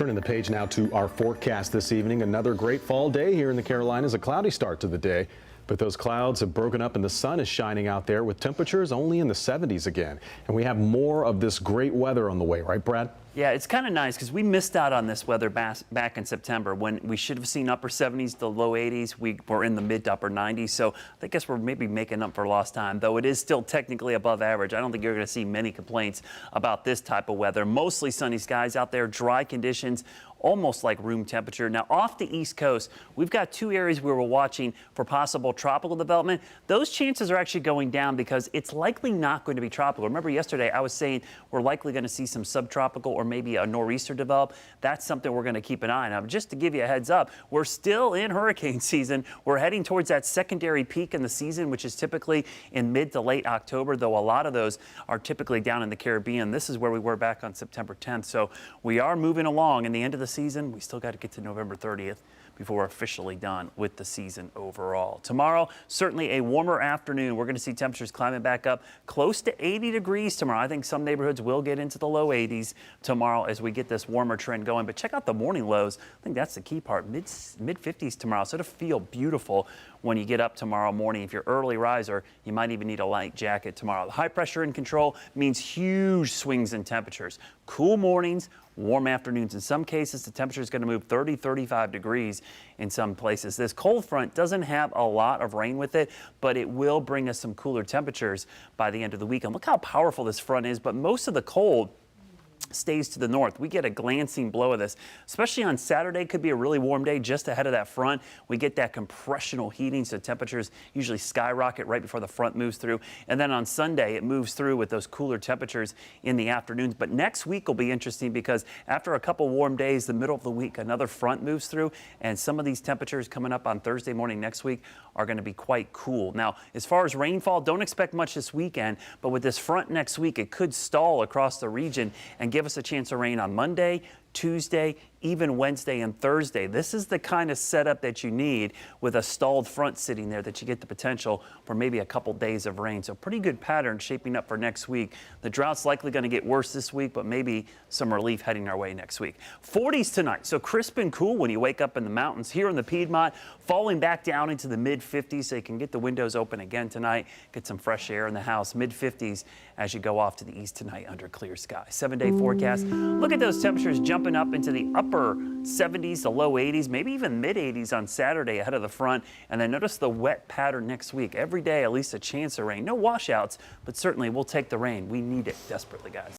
Turning the page now to our forecast this evening. Another great fall day here in the Carolinas. A cloudy start to the day, but those clouds have broken up and the sun is shining out there with temperatures only in the 70s again. And we have more of this great weather on the way, right, Brad? Yeah, it's kind of nice because we missed out on this weather back in September when we should have seen upper 70s to low 80s. We were in the mid to upper 90s. So I guess we're maybe making up for lost time, though it is still technically above average. I don't think you're going to see many complaints about this type of weather. Mostly sunny skies out there, dry conditions, almost like room temperature. Now, off the East Coast, we've got two areas where we're watching for possible tropical development. Those chances are actually going down because it's likely not going to be tropical. Remember yesterday I was saying we're likely going to see some subtropical or maybe a nor'easter develop. That's something we're going to keep an eye on. Just to give you a heads up, we're still in hurricane season. We're heading towards that secondary peak in the season, which is typically in mid to late October, though a lot of those are typically down in the Caribbean. This is where we were back on September 10th. So we are moving along in the end of the season. We still got to get to November 30th before we're officially done with the season overall. Tomorrow, certainly a warmer afternoon. We're going to see temperatures climbing back up close to 80 degrees tomorrow. I think some neighborhoods will get into the low 80s tomorrow as we get this warmer trend going. But check out the morning lows. I think that's the key part. Mid 50s tomorrow. So it'll feel beautiful when you get up tomorrow morning. If you're early riser, you might even need a light jacket tomorrow. The high pressure in control means huge swings in temperatures. Cool mornings, warm afternoons. In some cases, the temperature is going to move 30, 35 degrees in some places. This cold front doesn't have a lot of rain with it, but it will bring us some cooler temperatures by the end of the week. And look how powerful this front is, but most of the cold stays to the north. We get a glancing blow of this, especially on Saturday. Could be a really warm day just ahead of that front. We get that compressional heating, so temperatures usually skyrocket right before the front moves through. And then on Sunday, it moves through with those cooler temperatures in the afternoons. But next week will be interesting because after a couple warm days, the middle of the week, another front moves through, and some of these temperatures coming up on Thursday morning next week are going to be quite cool. Now, as far as rainfall, don't expect much this weekend, but with this front next week, it could stall across the region and give us a chance of rain on Monday, Tuesday, even Wednesday and Thursday. This is the kind of setup that you need with a stalled front sitting there, that you get the potential for maybe a couple days of rain. So pretty good pattern shaping up for next week. The drought's likely going to get worse this week, but maybe some relief heading our way next week. 40s tonight, so crisp and cool when you wake up in the mountains. Here in the Piedmont, falling back down into the mid 50s, so you can get the windows open again tonight, get some fresh air in the house. Mid 50s as you go off to the east tonight under clear sky. 7-day forecast. Look at those temperatures jumping up into the upper 70s to low 80s, maybe even mid 80s on Saturday ahead of the front. And then notice the wet pattern next week. Every day, at least a chance of rain. No washouts, but certainly we'll take the rain. We need it desperately, guys.